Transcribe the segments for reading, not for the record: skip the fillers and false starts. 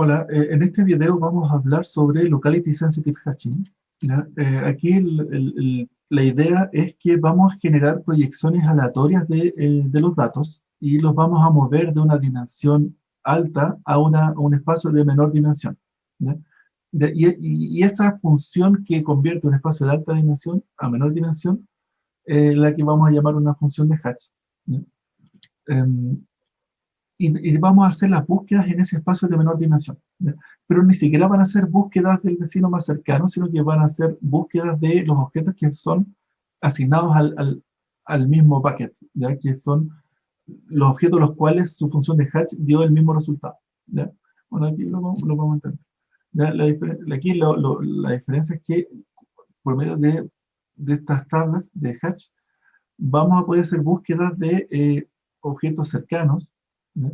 Hola, en este video vamos a hablar sobre Locality Sensitive Hatching. ¿Ya? Aquí la idea es que vamos a generar proyecciones aleatorias de los datos y los vamos a mover de una dimensión alta a un espacio de menor dimensión. ¿Ya? Y esa función que convierte un espacio de alta dimensión a menor dimensión es la que vamos a llamar una función de Hatch. ¿Ya? Em, y vamos a hacer las búsquedas en ese espacio de menor dimensión. ¿Ya? Pero ni siquiera van a ser búsquedas del vecino más cercano, sino que van a ser búsquedas de los objetos que son asignados al mismo bucket, ¿ya? Que son los objetos los cuales su función de hatch dio el mismo resultado. ¿Ya? Bueno, aquí lo vamos a entender. ¿Ya? Aquí la diferencia es que por medio de estas tablas de hatch vamos a poder hacer búsquedas de objetos cercanos, ¿ya?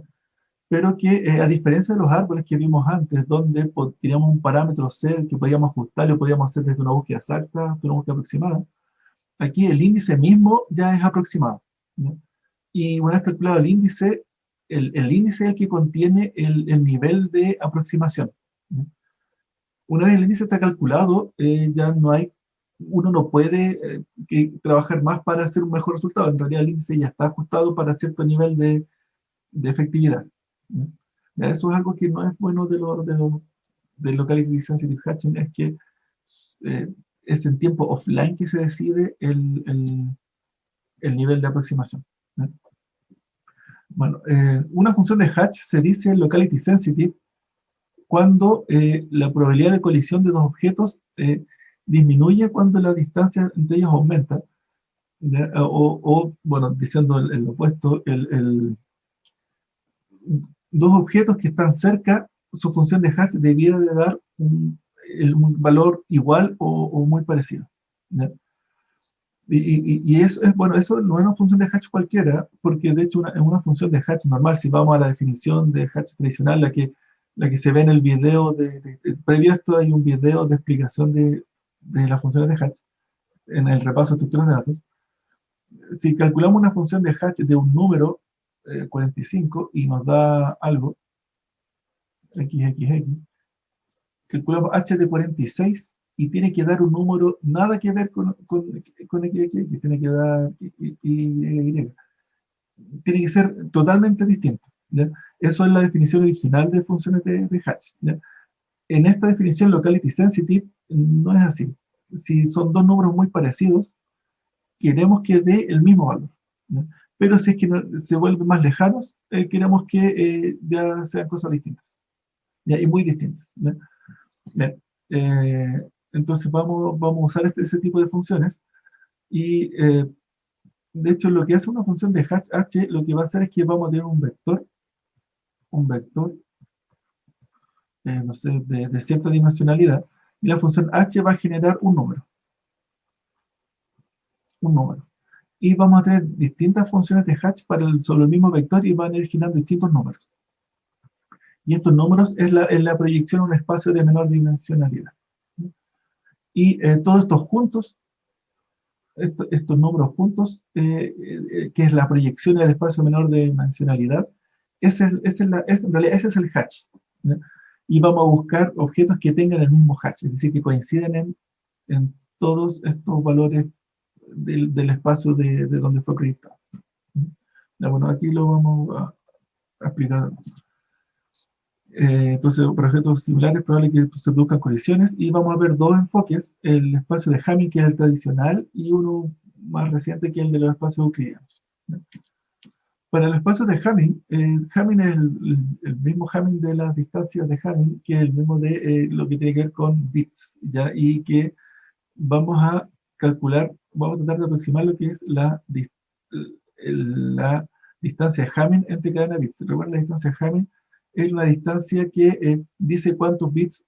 Pero que a diferencia de los árboles que vimos antes, donde teníamos un parámetro C que podíamos ajustar, lo podíamos hacer desde una búsqueda exacta, de una búsqueda aproximada, aquí el índice mismo ya es aproximado, ¿no? Y una vez calculado el índice, el índice es el que contiene el nivel de aproximación, ¿no? Una vez el índice está calculado, ya no hay, uno no puede trabajar más para hacer un mejor resultado. En realidad el índice ya está ajustado para cierto nivel de efectividad, ¿no? Ya eso es algo que no es bueno del Locality Sensitive Hatching, es que eh, es en tiempo offline que se decide el nivel de aproximación, ¿no? Bueno, una función de Hatch se dice Locality Sensitive cuando la probabilidad de colisión de dos objetos disminuye cuando la distancia entre ellos aumenta, ¿ya? Bueno, diciendo el opuesto, dos objetos que están cerca, su función de Hatch debiera de dar un valor igual o muy parecido, ¿ya? Y eso bueno, eso no es una función de Hatch cualquiera, porque de hecho es una función de Hatch normal. Si vamos a la definición de Hatch tradicional, la que se ve en el video, previo a esto hay un video de explicación de las funciones de Hatch, en el repaso de estructuras de datos. Si calculamos una función de Hatch de un número 45 y nos da algo, XXX, calculamos h de 46 y tiene que dar un número nada que ver con XXX, tiene que dar Y. Tiene que ser totalmente distinto, ¿ya? Eso es la definición original de funciones de Hatch, ¿ya? En esta definición locality sensitive no es así. Si son dos números muy parecidos, queremos que dé el mismo valor, ¿ya? Pero si es que se vuelven más lejanos, queremos que ya sean cosas distintas, ¿ya? Y muy distintas, ¿ya? Bien, entonces vamos a usar ese tipo de funciones y de hecho lo que hace una función de H lo que va a hacer es que vamos a tener un vector, no sé, de cierta dimensionalidad, y la función H va a generar un número. Y vamos a tener distintas funciones de Hatch sobre el mismo vector y van a ir generando distintos números. Y estos números es la proyección a un espacio de menor dimensionalidad. Y todos estos juntos, estos números juntos, que es la proyección al espacio de menor dimensionalidad, en realidad ese es el hatch, ¿no? Y vamos a buscar objetos que tengan el mismo hatch, es decir, que coinciden en todos estos valores del espacio de donde fue proyectado. Ya, bueno, aquí lo vamos a explicar. Entonces, para objetos similares es probable que se produzcan colisiones y vamos a ver dos enfoques: el espacio de Hamming, que es el tradicional, y uno más reciente, que es el de los espacios euclidianos. Para el espacio de Hamming, Hamming es el mismo Hamming de las distancias de Hamming, que es el mismo de lo que tiene que ver con bits, ¿ya? Y que vamos a calcular, vamos a tratar de aproximar lo que es la distancia de Hamming entre cadena de bits. Recuerda, la distancia de Hamming es una distancia que dice cuántos bits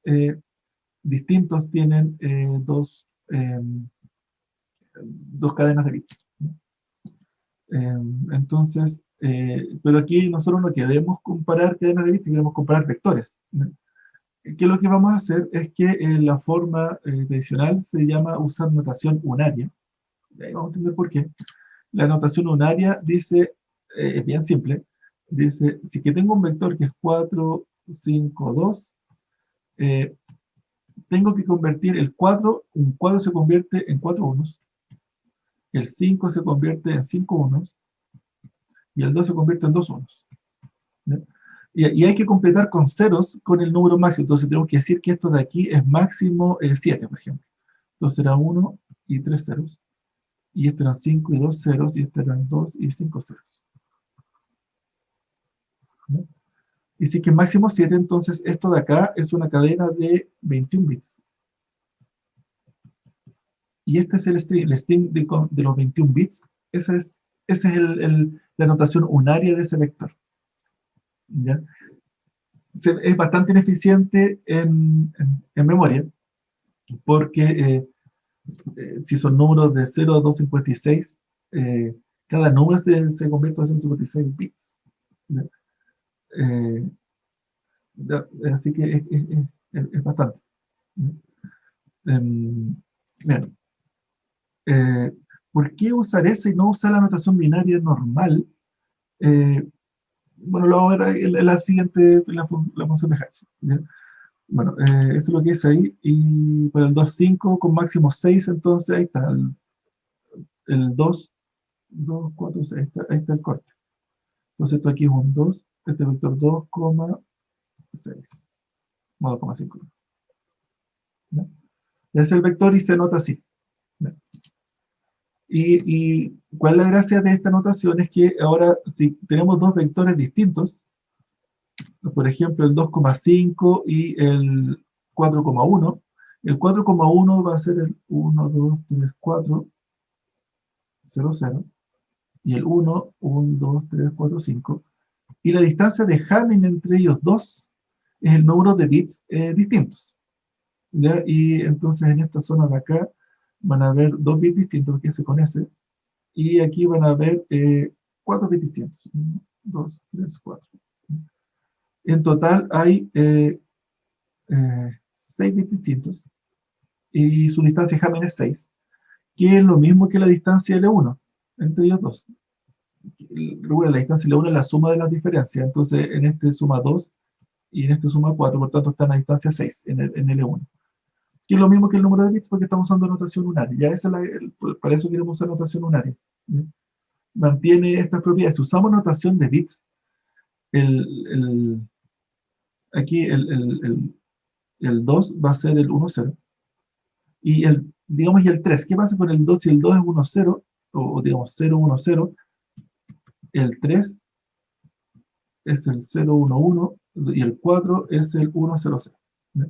distintos tienen dos cadenas de bits. Entonces, pero aquí nosotros no queremos comparar cadenas de bits, queremos comparar vectores, ¿no? Que lo que vamos a hacer es que la forma tradicional se llama usar notación unaria. Y ahí vamos a entender por qué. La notación unaria dice, es bien simple, dice, si que tengo un vector que es 4 5, 2. Tengo que convertir el 4, un 4 se convierte en 4 unos, el 5 se convierte en 5 unos, y el 2 se convierte en 2 unos. ¿Ya? Y hay que completar con ceros con el número máximo. Entonces tenemos que decir que esto de aquí es máximo 7, por ejemplo. Entonces era 1 y 3 ceros. Y este eran 5 y 2 ceros, y este eran 2 y 5 ceros. ¿Ya? Y si es que es máximo 7, entonces esto de acá es una cadena de 21 bits. Y este es el string de los 21 bits. Esa es la notación unaria de ese vector. ¿Ya? Es bastante ineficiente en memoria, porque si son números de 0 a 256, cada número se convierte en 256 bits. ¿Ya? Eh, Así que es bastante. Bien. Eh, ¿Por qué usar eso y no usar la notación binaria normal? Eh, bueno, lo vamos a ver en la siguiente, la función de Hertz. ¿Ya? Bueno, eso es lo que es ahí. Y para el 2,5 con máximo 6, entonces ahí está el 2, 2, 4, 6, ahí está el corte. Entonces esto aquí es un 2, este vector 2,6, modo 2,5. ¿Ya? Ese es el vector y se nota así. ¿Ya? Y cuál es la gracia de esta notación es que ahora si tenemos dos vectores distintos, por ejemplo el 2,5 y el 4,1, el 4,1 va a ser el 1, 2, 3, 4, 0, 0, y el 1, 1, 2, 3, 4, 5, y la distancia de Hamming entre ellos dos es el número de bits distintos. ¿Ya? Y entonces en esta zona de acá van a haber dos bits distintos, que se con ese, y aquí van a haber 4 bits distintos. 1, 2, 3, 4. En total hay 6 bits distintos, y su distancia Hamming es 6, que es lo mismo que la distancia L1 entre ellos dos. Recuerda, la distancia L1 es la suma de las diferencias, entonces en este suma 2 y en este suma 4, por tanto están a distancia 6 en L1. Que es lo mismo que el número de bits porque estamos usando notación unaria. Ya esa para eso queremos usar notación unaria. ¿Ya? Mantiene estas propiedades. Si usamos notación de bits, el, el, aquí el 2 va a ser el 1, 0. Y digamos, y el 3, ¿qué pasa con el 2 si el 2 es 1, 0? O digamos 0, 1, 0. El 3 es el 0, 1, 1. Y el 4 es el 1, 0, 0. ¿Ya?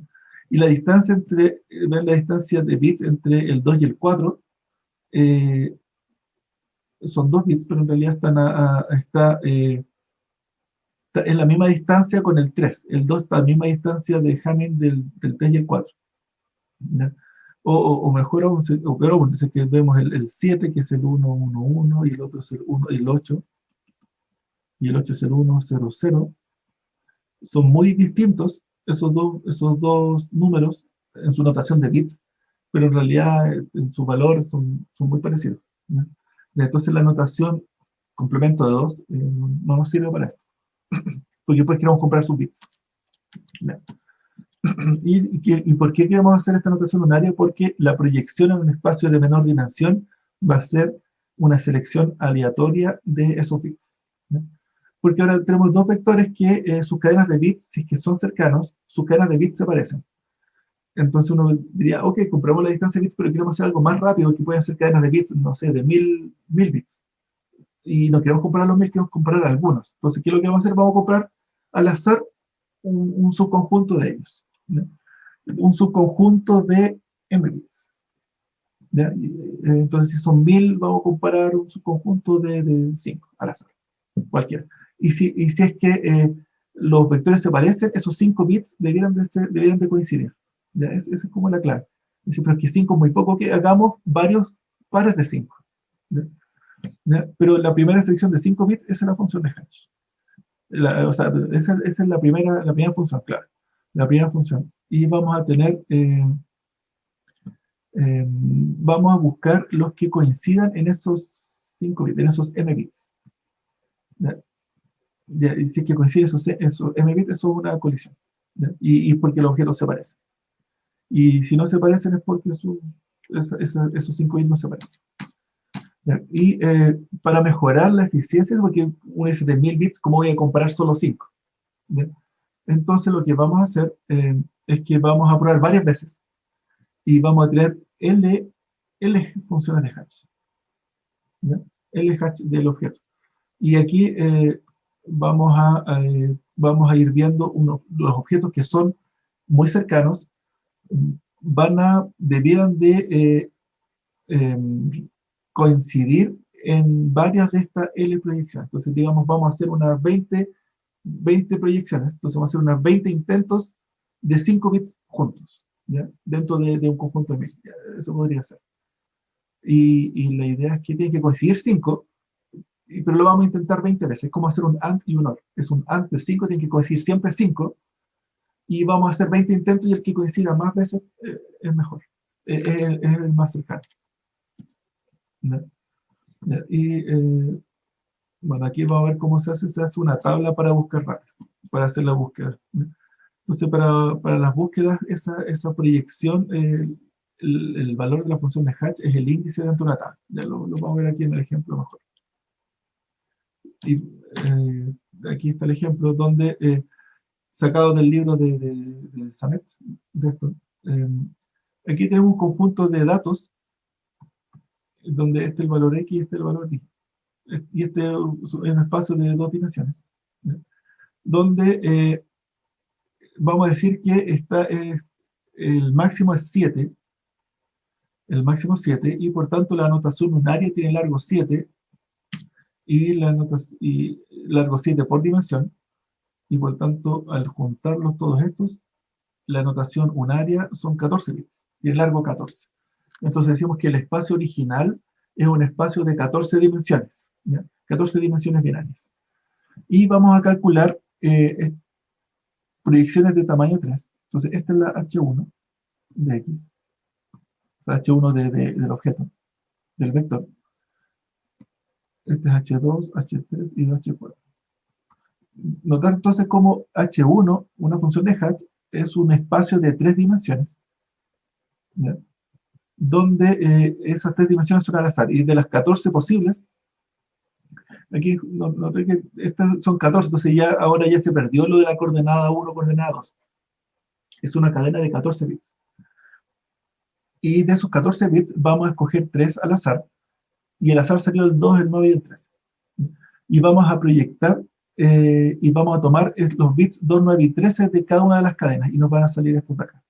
Y la distancia la distancia de bits entre el 2 y el 4, son 2 bits, pero en realidad está en la misma distancia con el 3. El 2 está a la misma distancia de Hamming del 3 y el 4. ¿Ya? O mejor aún, o peor aún, dice que vemos el 7, que es el 1, 1, 1, y el otro es el 1, el 8, y el 8 es el 1, 0, 0. Son muy distintos esos dos números en su notación de bits, pero en realidad en sus valores son muy parecidos. ¿Ya? Entonces la notación complemento de 2 no nos sirve para esto, porque después queremos comprar sus bits. ¿Ya? ¿Y por qué queremos hacer esta notación unaria? Porque la proyección en un espacio de menor dimensión va a ser una selección aleatoria de esos bits. ¿Ya? Porque ahora tenemos dos vectores que sus cadenas de bits, si es que son cercanos, sus cadenas de bits se parecen. Entonces uno diría, ok, compramos la distancia de bits, pero queremos hacer algo más rápido, que pueden ser cadenas de bits, no sé, de 1000 bits. Y no queremos comprar los 1000, queremos comprar algunos. Entonces, ¿qué es lo que vamos a hacer? Vamos a comprar al azar un subconjunto de ellos. ¿Ya? Un subconjunto de m bits. ¿Ya? Entonces, si son 1000, vamos a comparar un subconjunto de 5, al azar, cualquiera. Y si es que los vectores se parecen, esos 5 bits deberían de coincidir. ¿Ya? Esa es como la clave. Dice, pero es que 5 es muy poco, que hagamos varios pares de 5. ¿Ya? ¿Ya? Pero la primera selección de 5 bits, esa es la función de Hedge. O sea, esa es la primera función, claro. La primera función. Y vamos a buscar los que coincidan en esos 5 bits, en esos m bits. ¿Ya? Ya, y si es que coincide esos m bits, eso es una colisión. ¿Ya? Y porque los objetos se parecen. Y si no se parecen es porque esos 5 bits no se parecen. ¿Ya? Y para mejorar la eficiencia, porque uno dice de 1000 bits, ¿cómo voy a comparar solo 5? ¿Ya? Entonces lo que vamos a hacer es que vamos a probar varias veces y vamos a tener L funciones de hash. ¿Ya? L hash del objeto. Y aquí vamos a ir viendo los objetos que son muy cercanos, debieran de coincidir en varias de estas L proyecciones. Entonces, digamos, vamos a hacer unas 20 proyecciones. Entonces, vamos a hacer unas 20 intentos de 5 bits juntos, ¿ya? Dentro de un conjunto de 1000. Eso podría ser. Y la idea es que tiene que coincidir 5, pero lo vamos a intentar 20 veces. Es como hacer un AND y un OR. Es un AND de 5, tiene que coincidir siempre 5, y vamos a hacer 20 intentos y el que coincida más veces es mejor. Es el más cercano. ¿Ya? ¿Ya? Y bueno, aquí vamos a ver cómo se hace una tabla para buscar rápido, para hacer la búsqueda. ¿Ya? Entonces, para las búsquedas, esa proyección, el valor de la función de Hatch es el índice dentro de una tabla. Ya lo vamos a ver aquí en el ejemplo mejor. Y aquí está el ejemplo donde, sacado del libro de Samet, de esto. Aquí tenemos un conjunto de datos donde este es el valor X y este es el valor Y. Y este es un espacio de 2 dimensiones, ¿ya? Donde vamos a decir que el máximo es 7, el máximo es 7, y por tanto la anotación unaria tiene largo 7, y largo 7 por dimensión, y por tanto al juntarlos todos estos, la anotación unaria son 14 bits, y el largo 14. Entonces decimos que el espacio original es un espacio de 14 dimensiones, ¿ya? 14 dimensiones binarias. Y vamos a calcular proyecciones de tamaño 3. Entonces esta es la H1 de X, o sea, H1 del objeto, del vector. Este es H2, H3 y H4. Notar entonces cómo H1, una función de Hatch, es un espacio de 3 dimensiones, ¿ya? Donde esas 3 dimensiones son al azar, y de las 14 posibles, aquí noté que estas son 14, entonces ahora ya se perdió lo de la coordenada 1, coordenada 2. Es una cadena de 14 bits. Y de esos 14 bits vamos a escoger 3 al azar, y el azar salió el 2, el 9 y el 3. Y vamos a proyectar, y vamos a tomar los bits 2, 9 y 13 de cada una de las cadenas, y nos van a salir estos de acá.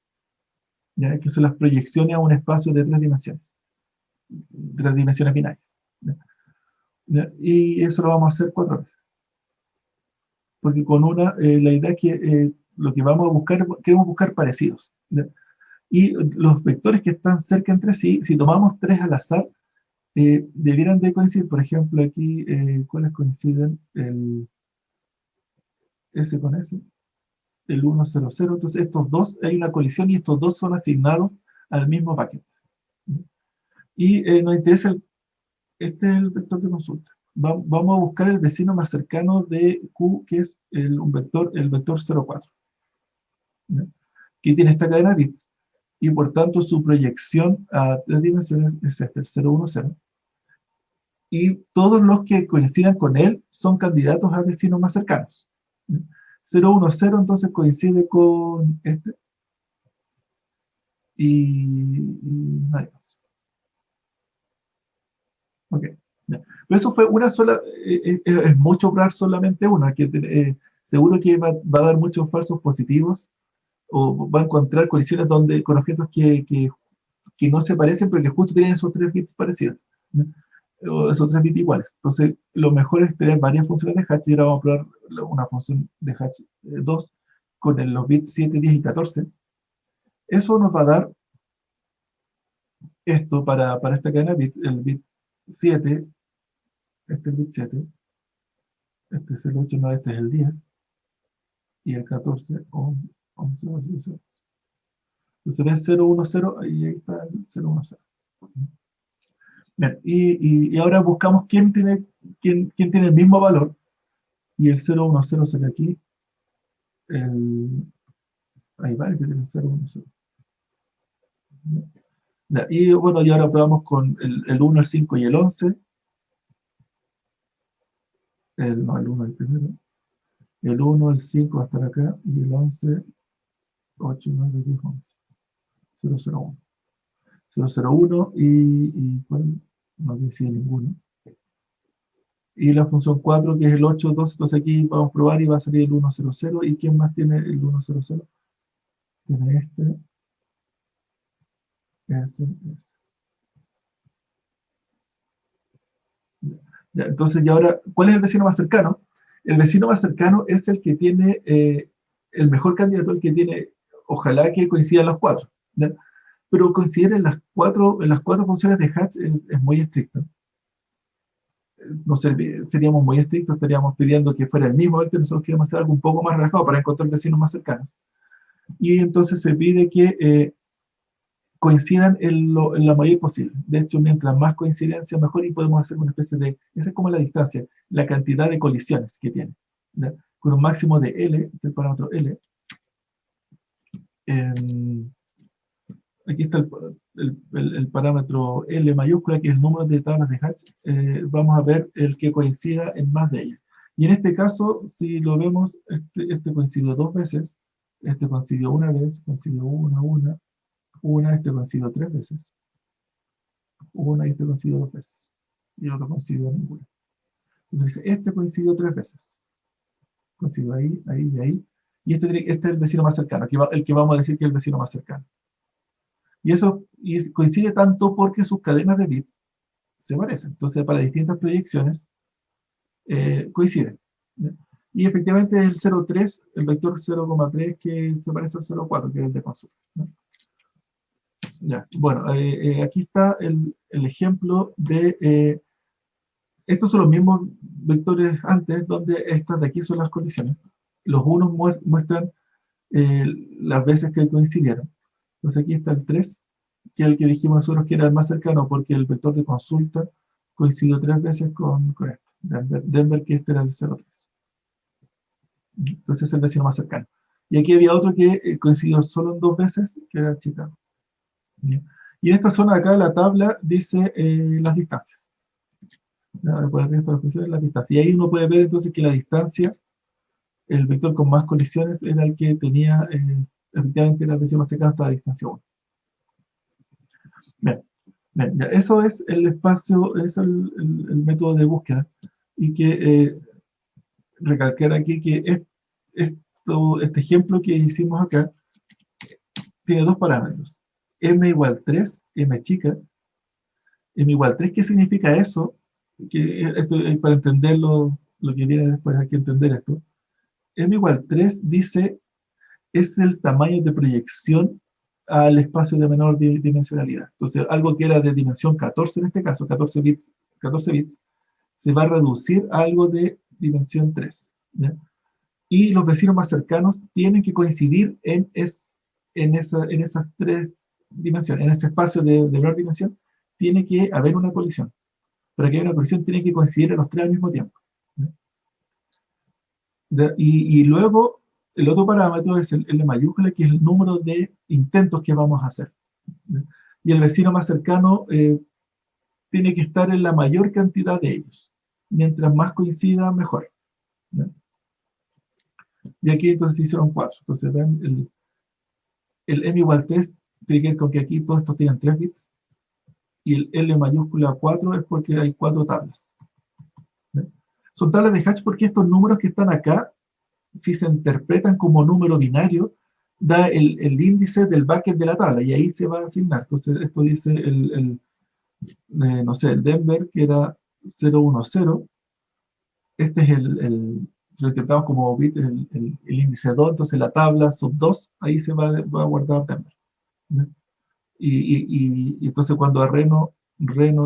¿Ya? Que son las proyecciones a un espacio de 3 dimensiones binarias. ¿Ya? ¿Ya? Y eso lo vamos a hacer 4 veces. Porque con una, la idea es que lo que vamos a buscar, queremos buscar parecidos. ¿Ya? Y los vectores que están cerca entre sí, si tomamos 3 al azar, debieran de coincidir. Por ejemplo, aquí, ¿cuáles coinciden? El S con S, el 1, 0, 0. Entonces, estos dos, hay una colisión y estos dos son asignados al mismo paquete. Y nos interesa, este es el vector de consulta. Vamos a buscar el vecino más cercano de Q, que es el vector 0,4. ¿Ya? Que tiene esta cadena de bits, y por tanto su proyección a 3 dimensiones es este, el 0, 1, 0. Y todos los que coincidan con él son candidatos a vecinos más cercanos. 0, 1, 0 entonces coincide con este, y nadie más. Ok. Ya. Pero eso fue una sola, es mucho probar solamente una, que seguro que va a dar muchos falsos positivos, o va a encontrar colisiones con objetos que no se parecen, pero que justo tienen esos 3 bits parecidos, ¿no? O esos 3 bits iguales. Entonces, lo mejor es tener varias funciones de Hatch, y ahora vamos a probar una función de Hatch 2 con los bits 7, 10 y 14. Eso nos va a dar esto para esta cadena de bits, el bit 7, este es el bit 7, este es el 8, no, este es el 10, y el 14, 11, 12, 12. Entonces ve 0, 1, 0, y ahí está el 0, 1, 0. Bien, y ahora buscamos quién tiene el mismo valor, y el 010 sería aquí, hay varios que tienen 010. Ya, y bueno, y ahora probamos con el 1, el 5 y el 11, no, el 1 el primero, el 1, el 5 va a estar acá, y el 11, 8, 9, 10, 11, 001. 001 y ¿cuál? No coincide ninguno. Y la función 4, que es el 8, 12, entonces aquí vamos a probar y va a salir el 100. ¿Y quién más tiene el 100? Tiene este, ese. Ya, entonces, y ahora, ¿cuál es el vecino más cercano? El vecino más cercano es el que tiene el mejor candidato, el que tiene, ojalá que coincidan los cuatro, ¿ya? Pero consideren en las cuatro funciones de Hatch es muy estricto. No seríamos muy estrictos, estaríamos pidiendo que fuera el mismo vector, nosotros queremos hacer algo un poco más relajado para encontrar vecinos más cercanos. Y entonces se pide que coincidan en la mayor posible. De hecho, mientras más coincidencia, mejor, y podemos hacer una especie de, esa es como la distancia, la cantidad de colisiones que tiene, ¿ya? Con un máximo de L, del parámetro L. Aquí está el parámetro L mayúscula, que es el número de tablas de Hatch. Vamos a ver el que coincida en más de ellas. Y en este caso, si lo vemos, este coincidió dos veces, este coincidió una vez, coincidió este coincidió tres veces, una y este coincidió dos veces, y el otro coincidió ninguna. Entonces, este coincidió tres veces, coincidió ahí, ahí y ahí, y este es el vecino más cercano, el que vamos a decir que es el vecino más cercano. Y eso coincide tanto porque sus cadenas de bits se parecen. Entonces, para distintas proyecciones, coinciden, ¿ya? Y efectivamente es el 0,3, el vector 0,3 que se parece al 0,4, que es el de consulta, ¿no? Ya, bueno, aquí está el ejemplo de... estos son los mismos vectores antes, donde estas de aquí son las colisiones. Los unos muestran eh, las veces que coincidieron. Entonces aquí está el 3, que es el que dijimos nosotros que era el más cercano, porque el vector de consulta coincidió tres veces con este, Denver, que este era el 0,3. Entonces es el vecino más cercano. Y aquí había otro que coincidió solo en dos veces, que era Chicago. ¿Bien? Y en esta zona de acá la tabla dice las distancias. Ahora por aquí están las distancias. Y ahí uno puede ver entonces que la distancia, el vector con más colisiones era el que tenía, efectivamente era el vecino más cercano hasta la distancia 1. Bien, bien, ya, eso es el espacio, es el método de búsqueda. Y que recalcar aquí que este ejemplo que hicimos acá tiene dos parámetros. M igual 3, M chica. M igual 3, ¿qué significa eso? Que esto es para entender lo que viene después, hay que entender esto. M igual 3 dice, es el tamaño de proyección al espacio de menor dimensionalidad. Entonces, algo que era de dimensión 14 en este caso, 14 bits, se va a reducir a algo de dimensión 3, ¿ya? Y los vecinos más cercanos tienen que coincidir en esas tres dimensiones, en ese espacio de menor dimensión, tiene que haber una colisión. Para que haya una colisión tiene que coincidir en los tres al mismo tiempo, ¿no? Y luego, el otro parámetro es el L mayúscula, que es el número de intentos que vamos a hacer, ¿no? Y el vecino más cercano tiene que estar en la mayor cantidad de ellos. Mientras más coincida, mejor, ¿no? Y aquí entonces hicieron 4. Entonces ven, el M igual 3 tiene que ver con que aquí todos estos tienen 3 bits. Y el L mayúscula 4 es porque hay 4 tablas, ¿no? Son tablas de Hatch porque estos números que están acá, si se interpretan como número binario, da el índice del bucket de la tabla y ahí se va a asignar. Entonces esto dice no sé, el Denver, que era 010. Este es si lo interpretamos como bit, el índice 2, entonces la tabla sub 2, ahí se va a guardar Denver, ¿no? Y entonces cuando a Reno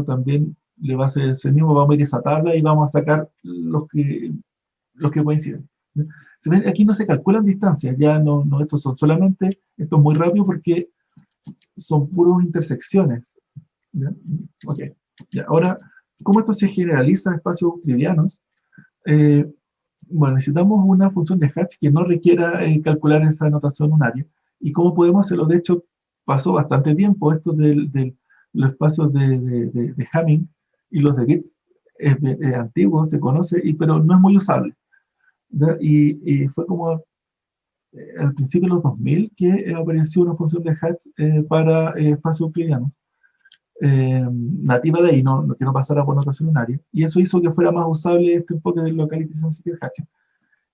también le va a hacer ese mismo, vamos a ir a esa tabla y vamos a sacar los que coinciden, ¿no? Se ven, aquí no se calculan distancias, ya no, estos son solamente, esto es muy rápido porque son puros intersecciones, ¿ya? Ok, ya, ahora, ¿cómo esto se generaliza a espacios euclidianos? Bueno, necesitamos una función de hatch que no requiera calcular esa notación unaria. ¿Y cómo podemos hacerlo? De hecho, pasó bastante tiempo esto de los espacios de Hamming y los de bits antiguos, se conoce, pero no es muy usable. ¿Ya? Y fue como al principio de los 2000 que apareció una función de hatch para espacios euclidianos. Nativa de ahí, que no pasara por notación unaria. Y eso hizo que fuera más usable este enfoque del locality sensitive hatching.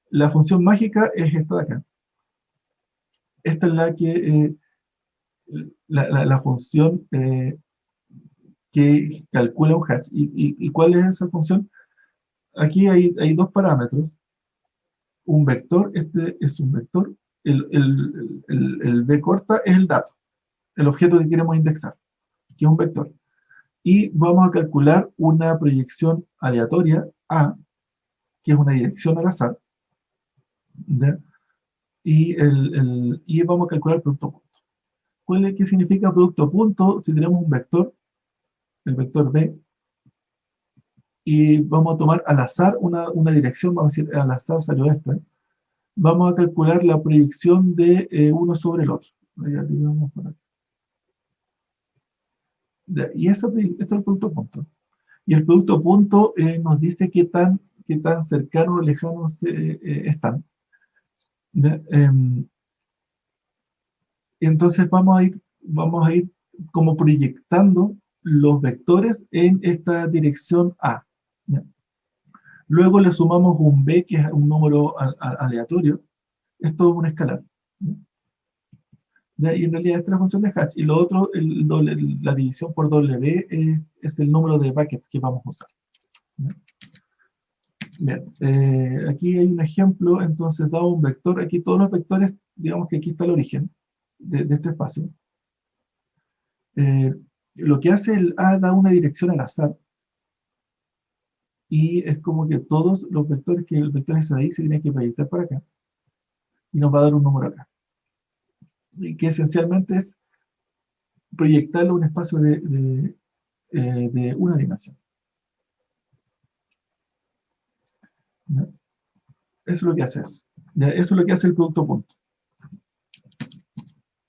La función mágica es esta de acá. Esta es la que la función que calcula un hatch. ¿Y cuál es esa función? Aquí hay dos parámetros. Un vector, este es un vector. El B corta es el dato, el objeto que queremos indexar, que es un vector. Y vamos a calcular una proyección aleatoria A, que es una dirección al azar, ¿ya? Y vamos a calcular el producto punto. ¿Qué significa producto punto? Si tenemos un vector, el vector B, y vamos a tomar al azar una dirección, vamos a decir al azar salió esta, vamos a calcular la proyección de uno sobre el otro. Ya, digamos por aquí. Ya, y esto es el producto punto. Y el producto punto nos dice qué tan cercanos o lejanos están. Entonces vamos a ir como proyectando los vectores en esta dirección A. ¿Ya? Luego le sumamos un B, que es un número aleatorio. Esto es un escalar. ¿Ya? ¿Ya? Y en realidad esta es la función de Hatch. Y lo otro, la división por W es el número de buckets que vamos a usar. ¿Ya? Bien, aquí hay un ejemplo, entonces dado un vector, aquí todos los vectores, digamos que aquí está el origen de este espacio. Lo que hace el A da una dirección al azar, y es como que todos los vectores que el vector es ahí se tienen que proyectar para acá, y nos va a dar un número acá. Y que esencialmente es proyectarlo a un espacio de una dimensión. ¿Ya? Eso es lo que hace eso. ¿Ya? Eso es lo que hace el producto punto.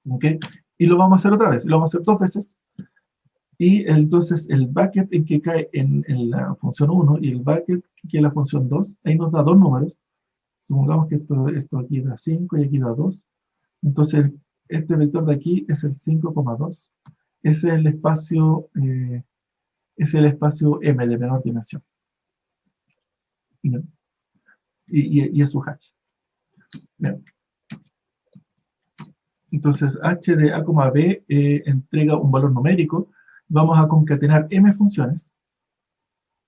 ¿Ok? Y lo vamos a hacer otra vez, lo vamos a hacer dos veces. Y entonces el bucket en que cae en la función 1 y el bucket que es la función 2, ahí nos da dos números. Supongamos que esto aquí da 5 y aquí da 2. Entonces este vector de aquí es el 5,2. Ese es el espacio M de menor dimensión. ¿No? Y es su hatch. Bien. Entonces h de A, B entrega un valor numérico. Vamos a concatenar m funciones.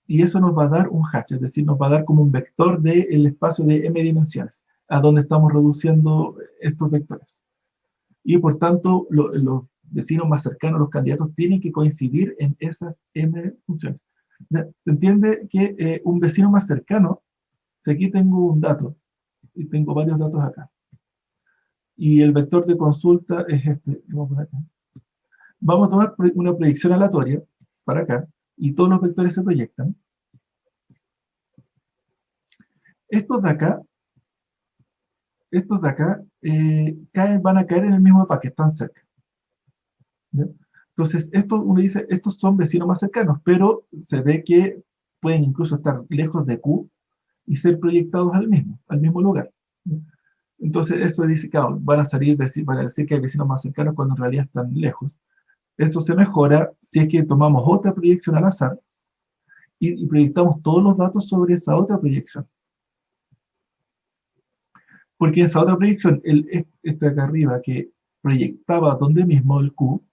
Y eso nos va a dar un hatch, es decir, nos va a dar como un vector del espacio de m dimensiones, a donde estamos reduciendo estos vectores. Y por tanto, los vecinos más cercanos, los candidatos, tienen que coincidir en esas m funciones. Se entiende que un vecino más cercano, si aquí tengo un dato, y tengo varios datos acá, y el vector de consulta es este, vamos a tomar una proyección aleatoria para acá, y todos los vectores se proyectan. Estos de acá van a caer en el mismo paquete, están cerca. ¿Ya? Entonces, uno dice, estos son vecinos más cercanos, pero se ve que pueden incluso estar lejos de Q y ser proyectados al mismo lugar. ¿Ya? Entonces, esto dice que van a decir que hay vecinos más cercanos cuando en realidad están lejos. Esto se mejora si es que tomamos otra proyección al azar y proyectamos todos los datos sobre esa otra proyección. Porque esa otra proyección, esta de acá arriba, que proyectaba donde mismo el Q,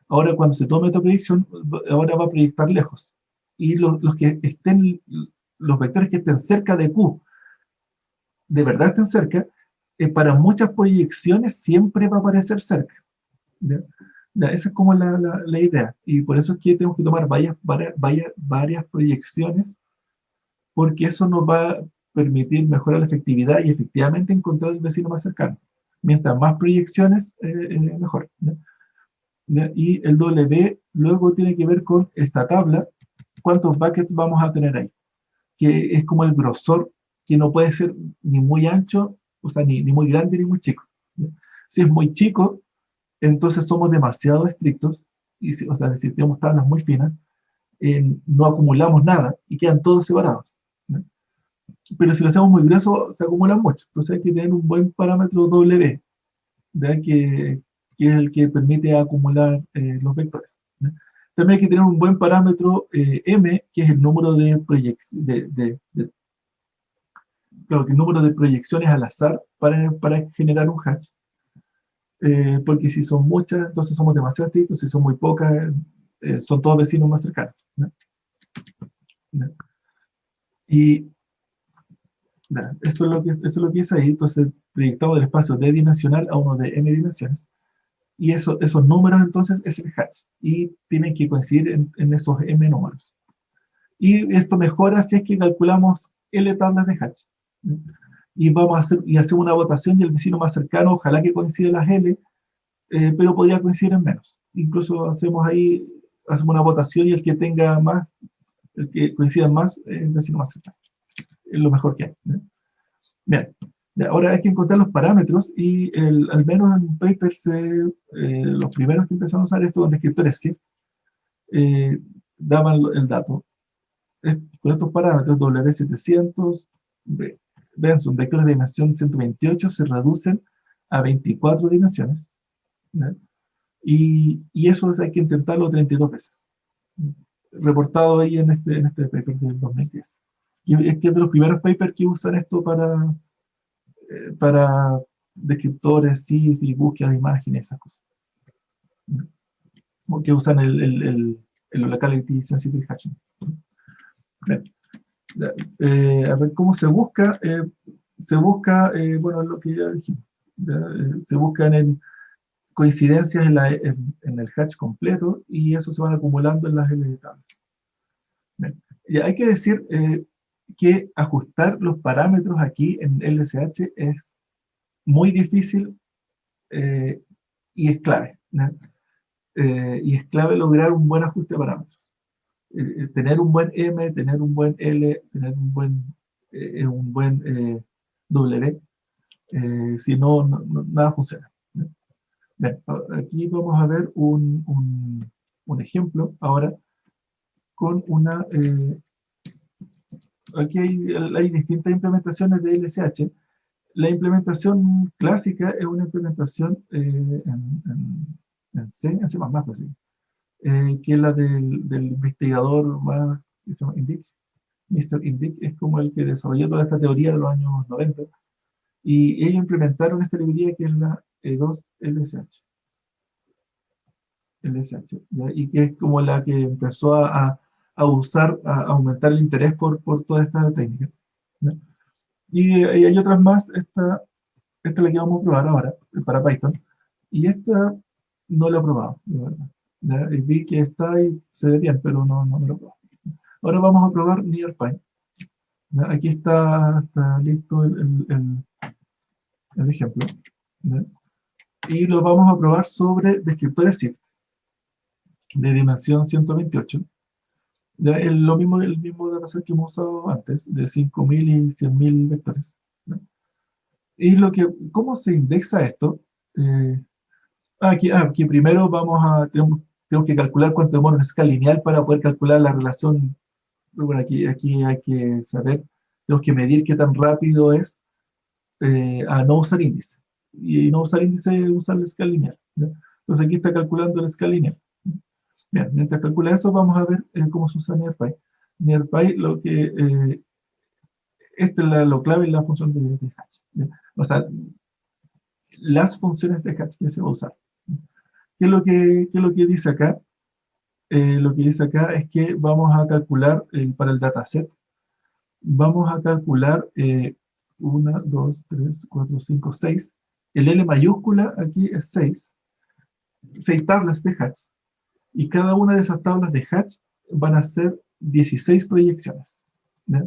ahora cuando se tome esta proyección, ahora va a proyectar lejos. Y los vectores que estén cerca de Q, de verdad estén cerca, para muchas proyecciones siempre va a aparecer cerca. ¿Ya? Ya, esa es como la idea. Y por eso es que tenemos que tomar varias proyecciones, porque eso nos va a permitir mejorar la efectividad y efectivamente encontrar el vecino más cercano. Mientras más proyecciones, mejor. ¿Ya? ¿Ya? Y el W luego tiene que ver con esta tabla, cuántos buckets vamos a tener ahí, que es como el grosor que no puede ser ni muy ancho, o sea, ni muy grande ni muy chico. Si es muy chico, entonces somos demasiado estrictos, y o sea, si tenemos tablas muy finas, no acumulamos nada y quedan todos separados, ¿no? Pero si lo hacemos muy grueso, se acumulan mucho. Entonces hay que tener un buen parámetro W, ¿ya? Que es el que permite acumular los vectores, ¿no? También hay que tener un buen parámetro M, que es el número claro, que el número de proyecciones al azar para generar un hatch. Porque si son muchas, entonces somos demasiado estrictos; si son muy pocas, son todos vecinos más cercanos, ¿no? ¿No? Y eso es lo que es ahí. Entonces proyectamos del espacio D-dimensional a uno de M dimensiones, y esos números entonces es el hatch, y tienen que coincidir en esos M números. Y esto mejora si es que calculamos L tablas de hatch, ¿no? Y hacemos una votación, y el vecino más cercano, ojalá que coincida las L, pero podría coincidir en menos. Incluso hacemos una votación, y el que tenga más, el que coincida más, el vecino más cercano. Es lo mejor que hay, ¿no? Bien, ahora hay que encontrar los parámetros, y al menos en papers, los primeros que empezaron a usar esto con descriptores SIFT, daban el dato. Con estos parámetros W700, vean, son vectores de dimensión 128, se reducen a 24 dimensiones, ¿no? Y eso hay que intentarlo 32 veces. Reportado ahí en este paper del 2010. Y es que es de los primeros papers que usan esto para descriptores, sí, y búsqueda de imágenes, esas cosas. O que usan el locality sensitive hashing. Bien. A ver cómo se busca. Bueno, lo que ya dijimos. Se busca coincidencias en el hatch completo, y eso se van acumulando en las L tablas. Bien. Y hay que decir que ajustar los parámetros aquí en LSH es muy difícil, y es clave, ¿no? Y es clave lograr un buen ajuste de parámetros. Tener un buen M, tener un buen L, tener un buen W. Si no, nada funciona, ¿no? Bien, aquí vamos a ver un ejemplo ahora con aquí hay distintas implementaciones de LSH. La implementación clásica es una implementación en C, en C++, pues, sí, que es la del investigador más, que se llama Indic. Mr. Indic es como el que desarrolló toda esta teoría de los años 90, y ellos implementaron esta librería que es la E2 LSH, ¿ya? Y que es como la que empezó a aumentar el interés por toda esta técnica, ¿ya? Y hay otras más. Esta es la que vamos a probar ahora, para Python, y esta no la he probado, de verdad, ¿ya? Y vi que está ahí, se ve bien, pero no lo he probado. Ahora vamos a probar NearPy, ¿ya? Aquí está listo el ejemplo, ¿ya? Y lo vamos a probar sobre descriptores SIFT de dimensión 128. Ya es el mismo dataset que hemos usado antes, de 5000 y 100.000 vectores, ¿no? Y ¿cómo se indexa esto? Eh, aquí primero tenemos que calcular cuánto demora una escala lineal para poder calcular la relación. Bueno, aquí hay que saber, tenemos que medir qué tan rápido es a no usar índice. Y no usar índice es usar la escala lineal, ¿ya? Entonces aquí está calculando la escala lineal. Bien, mientras calcula eso, vamos a ver cómo se usa NearPy. NearPy, esta es lo clave en la función de hatch, ¿ya? O sea, las funciones de hatch que se va a usar. ¿Qué es lo que dice acá? Lo que dice acá es que vamos a calcular para el dataset, vamos a calcular 1, 2, 3, 4, 5, 6. El L mayúscula aquí es 6 tablas de hatch, y cada una de esas tablas de hatch van a ser 16 proyecciones, ¿ya?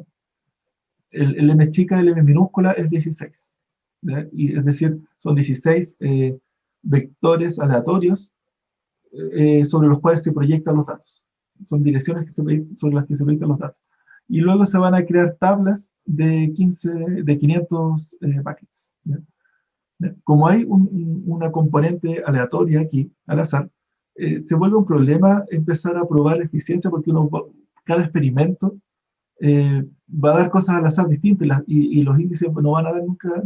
El M chica, el M minúscula es 16, ¿ya? Y es decir, son 16 vectores aleatorios sobre los cuales se proyectan los datos. Son direcciones sobre las que se proyectan los datos. Y luego se van a crear tablas de 500 buckets. ¿Ya? Como hay una componente aleatoria aquí, al azar, se vuelve un problema empezar a probar eficiencia porque cada experimento va a dar cosas al azar distintas y los índices no van a dar nunca,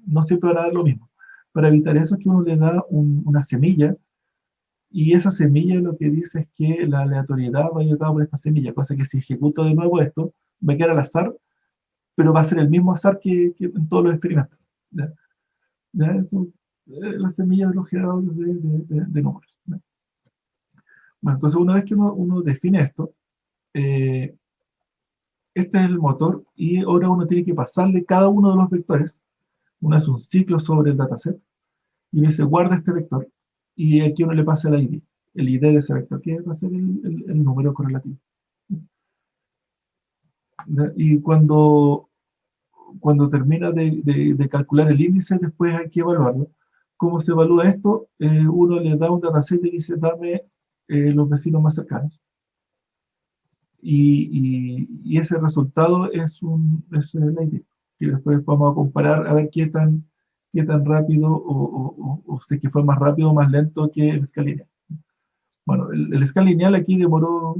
no siempre van a dar lo mismo. Para evitar eso es que uno le da una semilla y esa semilla lo que dice es que la aleatoriedad va a ir dada por esta semilla, cosa que si ejecuto de nuevo esto, va a quedar al azar, pero va a ser el mismo azar que en todos los experimentos. ¿Ya? ¿Ya? Eso, la semilla de los generadores de números. ¿Ya? Bueno, entonces una vez que uno define esto, eh, este es el motor y ahora uno tiene que pasarle cada uno de los vectores. Uno hace un ciclo sobre el dataset y me dice guarda este vector y aquí uno le pasa el ID de ese vector, que va a ser el número correlativo. Y cuando termina de calcular el índice, después hay que evaluarlo. ¿Cómo se evalúa esto? Uno le da un dataset y dice dame los vecinos más cercanos. Y ese resultado es el ID, que después vamos a comparar a ver qué tan rápido o si es que fue más rápido o más lento que el escala lineal. Bueno, el escala lineal aquí demoró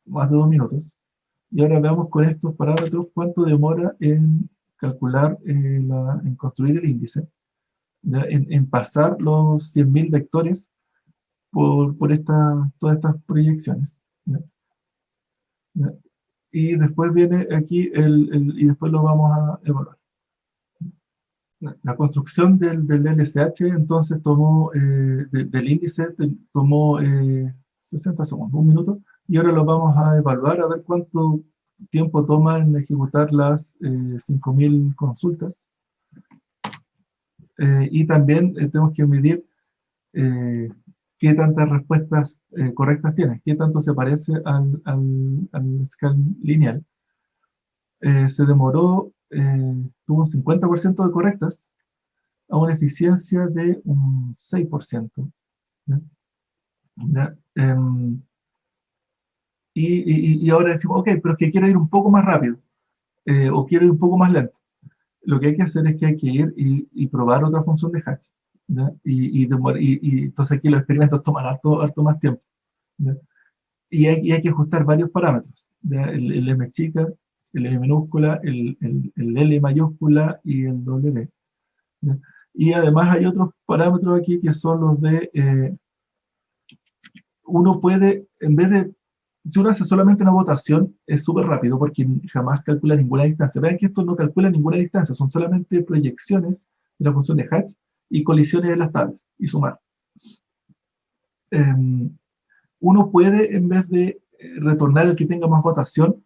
más de 2 minutos. Y ahora veamos con estos parámetros cuánto demora en calcular, en construir el índice, en pasar los 100.000 vectores por todas estas proyecciones. ¿Ya? ¿Ya? Y después viene aquí, y después lo vamos a evaluar. La construcción del LSH entonces tomó, del índice, tomó 60 segundos, un minuto, y ahora lo vamos a evaluar a ver cuánto tiempo toma en ejecutar las 5.000 consultas. Y también tenemos que medir qué tantas respuestas correctas tiene, qué tanto se parece al scan lineal. Se demoró, tuvo un 50% de correctas a una eficiencia de un 6%. ¿Ya? ¿Ya? Y ahora decimos, ok, pero es que quiero ir un poco más rápido o quiero ir un poco más lento. Lo que hay que hacer es que hay que ir y probar otra función de Hatch. ¿Ya? Y entonces aquí los experimentos toman harto más tiempo. ¿Ya? Y hay que ajustar varios parámetros. ¿Ya? El M chica, el M minúscula, el L mayúscula y el W. ¿Ya? Y además hay otros parámetros aquí que son los de, uno puede, en vez de, si uno hace solamente una votación, es súper rápido porque jamás calcula ninguna distancia. Vean que esto no calcula ninguna distancia, son solamente proyecciones de la función de Hatch y colisiones de las tablas y sumar. Uno puede, en vez de retornar el que tenga más votación,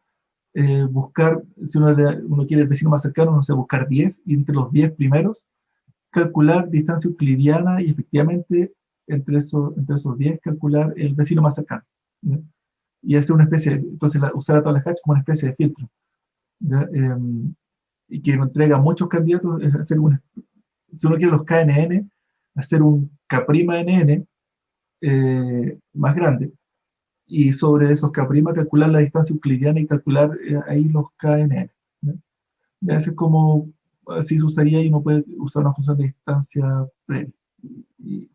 buscar, si uno quiere el vecino más cercano, no sé, buscar 10 y entre los 10 primeros calcular distancia euclidiana y efectivamente entre esos 10 calcular el vecino más cercano. ¿Ya? Y hacer una especie entonces usar a todas las hatch como una especie de filtro. Y que nos entrega muchos candidatos, es hacer si uno quiere los KNN, hacer un K'NN más grande, y sobre esos K' calcular la distancia euclidiana y calcular ahí los KNN. ¿Ya? Y así es como así se usaría y uno puede usar una función de distancia previa. Y,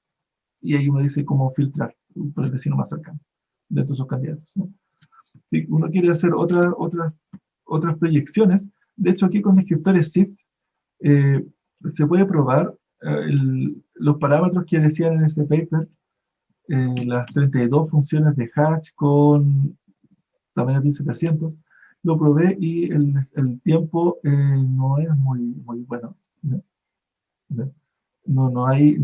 y ahí uno dice cómo filtrar por el vecino más cercano de todos esos candidatos. ¿No? Si uno quiere hacer otras proyecciones, de hecho aquí con descriptores SIFT se puede probar los parámetros que decían en este paper, las 32 funciones de Hatch con tamaño 1700, lo probé y el tiempo no es muy bueno. ¿No? No hay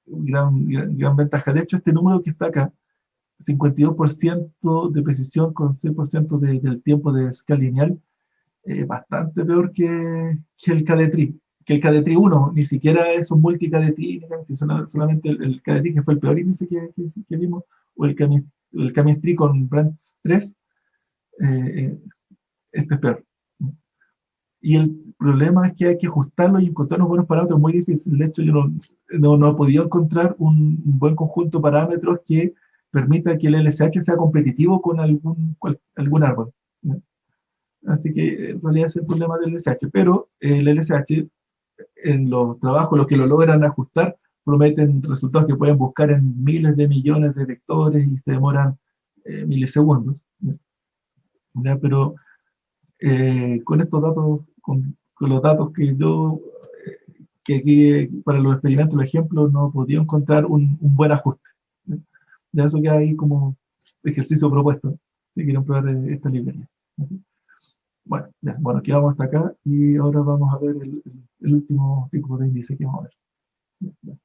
gran ventaja. De hecho, este número que está acá, 52% de precisión con 100% del tiempo de escala lineal, bastante peor que el KD-TRI. Que el KD-TRI 1, ni siquiera es un multi-KD-TRI, solamente el KD-TRI, que fue el peor índice que vimos, o el Camis-TRI con branch 3, este es peor. Y el problema es que hay que ajustarlo y encontrar unos buenos parámetros muy difícil. De hecho, yo no he podido encontrar un buen conjunto de parámetros que permita que el LSH sea competitivo con algún árbol. ¿No? Así que en realidad es el problema del LSH, pero el LSH en los trabajos, los que lo logran ajustar, prometen resultados que pueden buscar en miles de millones de vectores y se demoran milisegundos. ¿Ya? Pero con estos datos, con los datos que yo, que aquí para los experimentos, los ejemplos, no he podido encontrar un buen ajuste. ¿Ya? Ya eso queda ahí como ejercicio propuesto, si quieren probar esta librería. ¿Ok? Bueno, ya, bueno, aquí vamos hasta acá y ahora vamos a ver el último tipo de índice que vamos a ver.